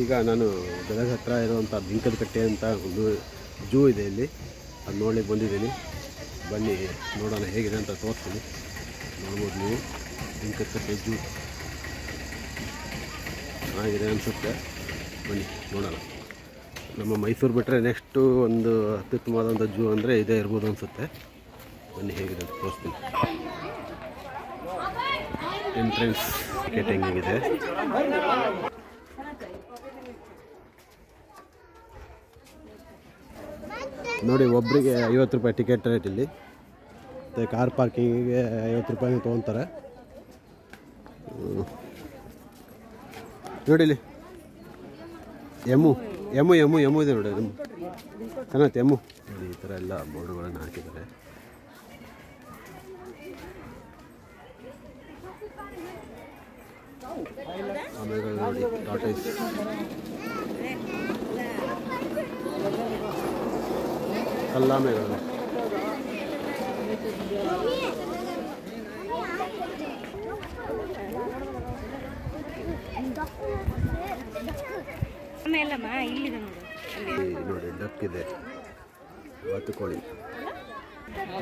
ಈಗ ನಾನು ಗದಗ ಹತ್ರ ಇರುವಂಥ ಬಿಂಕದಕಟ್ಟೆ ಅಂತ ಒಂದು ಜೂ ಇದೆ ಇಲ್ಲಿ, ಅದು ನೋಡ್ಲಿಕ್ಕೆ ಬಂದಿದ್ದೀನಿ. ಬನ್ನಿ ನೋಡೋಣ ಹೇಗಿದೆ ಅಂತ ತೋರಿಸ್ತೀನಿ. ನೋಡ್ಬೋದು ನೀವು, ಬಿಂಕದಕಟ್ಟೆ ಜೂ ಚೆನ್ನಾಗಿದೆ ಅನಿಸುತ್ತೆ. ಬನ್ನಿ ನೋಡೋಣ. ನಮ್ಮ ಮೈಸೂರು ಬಿಟ್ಟರೆ ನೆಕ್ಸ್ಟು ಒಂದು ಅತ್ಯುತ್ತಮವಾದಂಥ ಜೂ ಅಂದರೆ ಇದೇ ಇರ್ಬೋದು ಅನಿಸುತ್ತೆ. ಬನ್ನಿ ಹೇಗಿದೆ ಅಂತ ತೋರಿಸ್ತೀನಿ. ಎಂಟ್ರೆನ್ಸ್ ಟಿಕೆಟ್ ಹೆಂಗಿದೆ ನೋಡಿ. ಒಬ್ಬರಿಗೆ 50 ರೂಪಾಯಿ ಟಿಕೆಟ್ ರೇಟ್ ಇಲ್ಲಿ. ಮತ್ತು ಕಾರ್ ಪಾರ್ಕಿಂಗಿಗೆ 50 ರೂಪಾಯಿನ ತೊಗೊತಾರೆ ನೋಡಿ. ಇಲ್ಲಿ ಎಮ್ಮು ಎಮ್ಮು ಎಮ್ಮು ಎಮ್ಮು ಇದೆ ನೋಡಿ. ಎಮ್ಮು ಚೆನ್ನಾಗಿತ್ತು. ಎಮ್ಮು ನೋಡಿ, ಈ ಥರ ಎಲ್ಲ ಬೋರ್ಡುಗಳನ್ನು ಹಾಕಿದ್ದಾರೆ. ಆಮೇಲೆ ನೋಡಿ ಟಾಟೈಸ್, ಕಲ್ಲಾಮೆಗಳು, ನೋಡಿ ಡಕ್ ಇದೆ, ಬಾತುಕೋಳಿ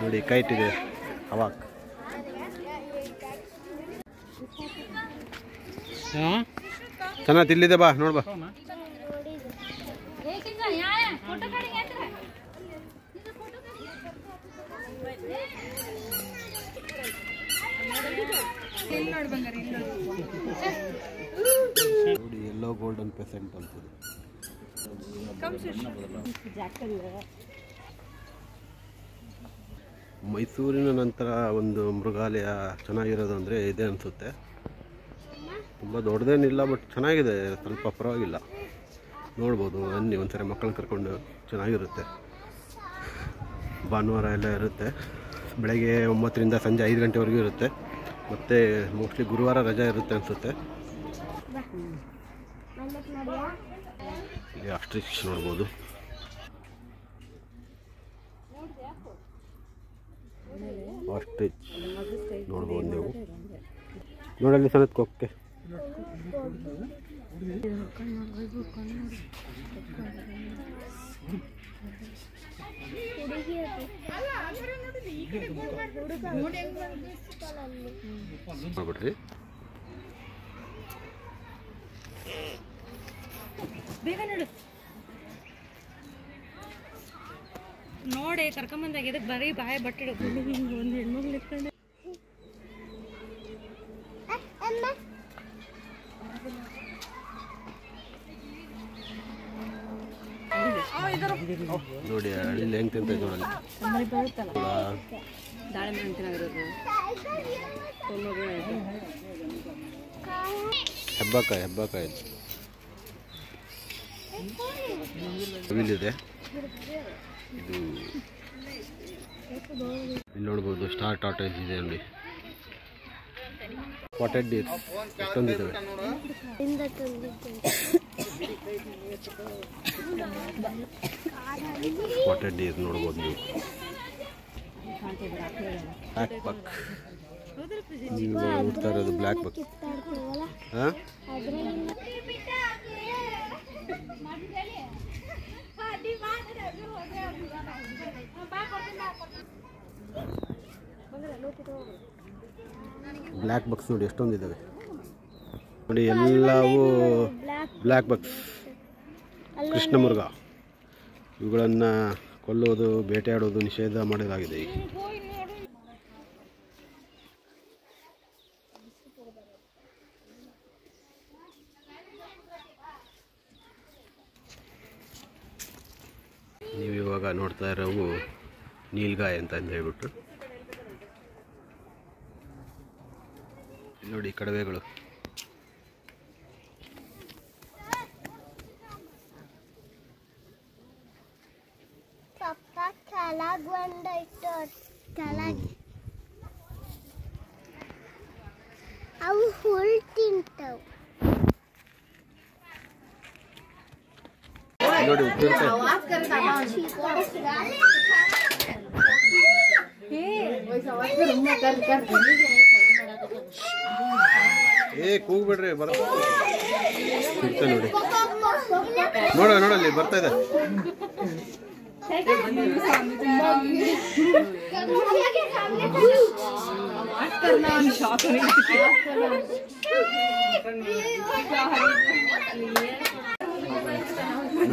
ನೋಡಿ, ಕೈಟ್ ಇದೆ, ಹವಾಕ್ ಚೆನ್ನಾಗಿ ಇಲ್ಲಿದೆ. ಬಾ ನೋಡ್ಬಾ. ನೋಡಿ ಎಲ್ಲೋ ಗೋಲ್ಡನ್ ಪೆಸೆಂಟ್ ಅಂತದೆ. ಮೈಸೂರಿನ ನಂತರ ಒಂದು ಮೃಗಾಲಯ ಚೆನ್ನಾಗಿರೋದು ಅಂದರೆ ಇದೆ ಅನಿಸುತ್ತೆ. ತುಂಬ ದೊಡ್ಡದೇನಿಲ್ಲ, ಬಟ್ ಚೆನ್ನಾಗಿದೆ, ಸ್ವಲ್ಪ ಪರವಾಗಿಲ್ಲ, ನೋಡ್ಬೋದು. ಬನ್ನಿ ಒಂದ್ಸರಿ ಮಕ್ಕಳನ್ನ ಕರ್ಕೊಂಡು, ಚೆನ್ನಾಗಿರುತ್ತೆ. ಭಾನುವಾರ ಎಲ್ಲ ಇರುತ್ತೆ, ಬೆಳಗ್ಗೆ 9ರಿಂದ ಸಂಜೆ 5 ಗಂಟೆವರೆಗೂ ಇರುತ್ತೆ. ಮತ್ತು ಮೋಸ್ಟ್ಲಿ ಗುರುವಾರ ರಜೆ ಇರುತ್ತೆ ಅನಿಸುತ್ತೆ. ಇಲ್ಲಿ ಆಸ್ಟ್ರಿಚ್ ನೋಡ್ಬೋದು. ಆಸ್ಟ್ರಿಚ್ ನೋಡ್ಬೋದು ನೀವು. ನೋಡಲ್ಲಿ ಸನತ್ ಕೊಕ್ಕೆ. ಮಾಡ್ಬಿಡ್ರಿ. ನೋಡಿ ಕರ್ಕೊಂಬಂದಾಗ ಇದಕ್ಕೆ ಬರೀ ಬಾಯಿ ಬಟ್ಟಿಡು. ಒಂದು ಹೆಣ್ಮಗ್ಳು ಇಟ್ಕೊಂಡೆ ನೋಡಿ ಹಳ್ಳಿಲಿ ಹೆಂಗೆ ತಿಂತ ನೋಡಿ. ದಾಳಿಂಬೆ ತಿನ್ನಾಗಿರೋದು, ಹೆಬ್ಬಕಾಯಿ ಹೆಬ್ಬಕಾಯಿ ಇಲ್ಲಿದೆ. ಇದು ಇಲ್ಲಿ ನೋಡ್ಬೋದು. ಸ್ಟಾರ್ ಟಾಟೈಸ್ ಇದೆ ನೋಡಿ. ಸ್ಪಾಟೆಡ್ ಡೀರ್ ಎಷ್ಟೊಂದಿದ್ದಾವೆ. ಸ್ಪಾಟೆಡ್ ಡೀರ್ ನೋಡ್ಬೋದು ನೀವು. ಬ್ಲ್ಯಾಕ್ ಬಕ್ ನೀವು ನೋಡ್ತಾ ಇರೋದು ಬ್ಲ್ಯಾಕ್ ಬಕ್. ಹಾಂ, ಬ್ಲ್ಯಾಕ್ ಬಕ್ಸ್ ನೋಡಿ ಎಷ್ಟೊಂದಿದ್ದಾವೆ ನೋಡಿ. ಎಲ್ಲವೂ ಬ್ಲ್ಯಾಕ್ ಬಕ್ಸ್, ಕೃಷ್ಣ ಮೃಗ. ಇವುಗಳನ್ನು ಕೊಲ್ಲುವುದು, ಬೇಟೆಯಾಡುವುದು ನಿಷೇಧ ಮಾಡಲಾಗಿದೆ. ನೀವು ಇವಾಗ ನೋಡ್ತಾ ಇರೋವು ನೀಲ್ಗಾಯ್ ಅಂತ ಹೇಳ್ಬಿಟ್ಟು. ನೋಡಿ ಕಡವೆಗಳು. ಅವು ಹುಲ್ ತಿಂತಾವು ನೋಡಿ. ಕೂಗ್ಬಿಡ್ರಿ ಬರ ನೋಡಿ. ನೋಡಲ್ಲಿ ಬರ್ತಾ ಇದೆ.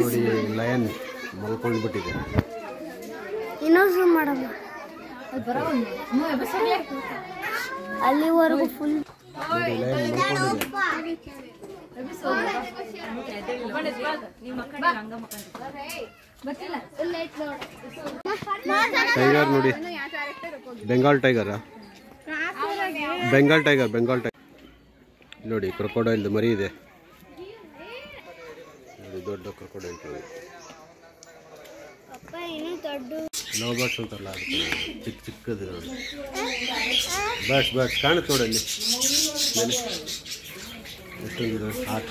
ನೋಡಿ ಲಯನ್ ಮಲ್ಕೊಂಡು ಬಿಟ್ಟಿದೆ. ಇನ್ನೊಂದು ಮಾಡಮ್ಮ ಅಲ್ಲಿವರೆಗೂ ಫುಲ್ ನೋಡಿ ಲಯನ್ ಮಲ್ಕೊಂಡಿದೆ. ಟೈಗರ್ ನೋಡಿ, ಬೆಂಗಾಲ್ ಟೈಗರ್ ನೋಡಿ. ಕ್ರೊಕೊಡೈಲ್ ಮರಿ ಇದೆ ನೋಡಿ, ದೊಡ್ಡ ಕ್ರೊಕೊಡೈಲ್. ಲವ್ ಬರ್ಡ್ಸ್ ಅಂತಾರಲ್ಲ, ಚಿಕ್ಕ ಚಿಕ್ಕದು ನೋಡಿ. ಬರ್ಡ್ಸ್ ಕಾಣುತ್ತೆ ನೋಡಲ್ಲಿ ಎಷ್ಟೊಂದಿದೆ ಆಟ.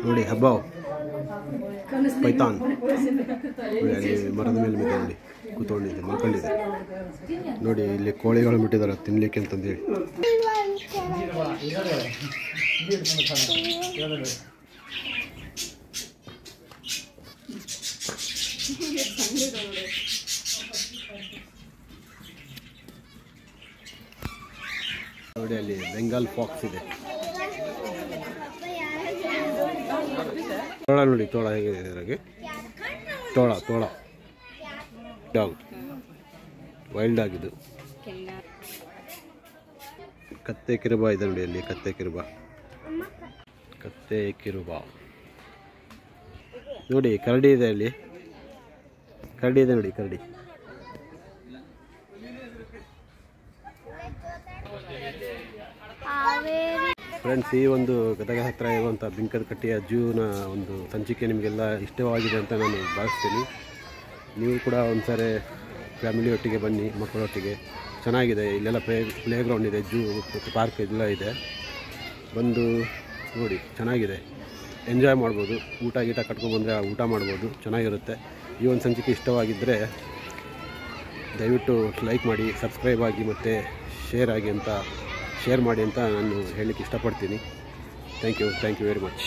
ನೋಡಿ ಹಬ್ಬ ಪೈತಾನ್ ನೋಡಿ, ಅಲ್ಲಿ ಮರದ ಮೇಲೆ ಮೇಲೆ ನೋಡಿ ಕೂತ್ಕೊಂಡಿದೆ, ಮಲ್ಕೊಂಡಿದೆ ನೋಡಿ. ಇಲ್ಲಿ ಕೋಳಿಗಳು ಬಿಟ್ಟಿದ್ದಾರೆ ತಿನ್ಲಿಕ್ಕೆ ಅಂತಂದೇಳಿ. ನೋಡಿ ಅಲ್ಲಿ ಬೆಂಗಾಲ್ ಫಾಕ್ಸ್ ಇದೆ. ತೋಳ ನೋಡಿ, ತೋಳ ಹೇಗಿದೆ ಇದ್ರಾಗೆ. ತೋಳ ಡಾಗ್, ವೈಲ್ಡ್ ಡಾಗ್ ಇದು. ಕತ್ತೆ ಕಿರುಬ ಇದೆ ನೋಡಿ, ಅಲ್ಲಿ ಕತ್ತೆ ಕಿರುಬ ನೋಡಿ. ಕರಡಿ ಇದೆ ಅಲ್ಲಿ, ಕರಡಿ ಇದೆ ನೋಡಿ, ಕರಡಿ. ಫ್ರೆಂಡ್ಸ್, ಈ ಒಂದು ಗದಗ ಹತ್ತಿರ ಇರುವಂಥ ಬಿಂಕದಕಟ್ಟೆಯ ಝೂನ ಒಂದು ಸಂಚಿಕೆ ನಿಮಗೆಲ್ಲ ಇಷ್ಟವಾಗಿದೆ ಅಂತ ನಾನು ಭಾವಿಸ್ತೀನಿ. ನೀವು ಕೂಡ ಒಂದ್ಸರಿ ಫ್ಯಾಮಿಲಿಯೊಟ್ಟಿಗೆ ಬನ್ನಿ, ಮಕ್ಕಳೊಟ್ಟಿಗೆ. ಚೆನ್ನಾಗಿದೆ, ಇಲ್ಲೆಲ್ಲ ಪ್ಲೇ ಗ್ರೌಂಡ್ ಇದೆ, ಝೂ ಮತ್ತು ಪಾರ್ಕ್ ಎಲ್ಲ ಇದೆ. ಬಂದು ನೋಡಿ, ಚೆನ್ನಾಗಿದೆ, ಎಂಜಾಯ್ ಮಾಡ್ಬೋದು. ಊಟ ಕಟ್ಕೊಂಡ್ಬಂದರೆ ಊಟ ಮಾಡ್ಬೋದು, ಚೆನ್ನಾಗಿರುತ್ತೆ. ಈ ಒಂದು ಸಂಚಿಕೆ ಇಷ್ಟವಾಗಿದ್ದರೆ ದಯವಿಟ್ಟು ಲೈಕ್ ಮಾಡಿ, ಸಬ್ಸ್ಕ್ರೈಬ್ ಆಗಿ ಮತ್ತು ಶೇರ್ ಮಾಡಿ ಅಂತ ನಾನು ಹೇಳಲಿಕ್ಕೆ ಇಷ್ಟಪಡ್ತೀನಿ. Thank you very much.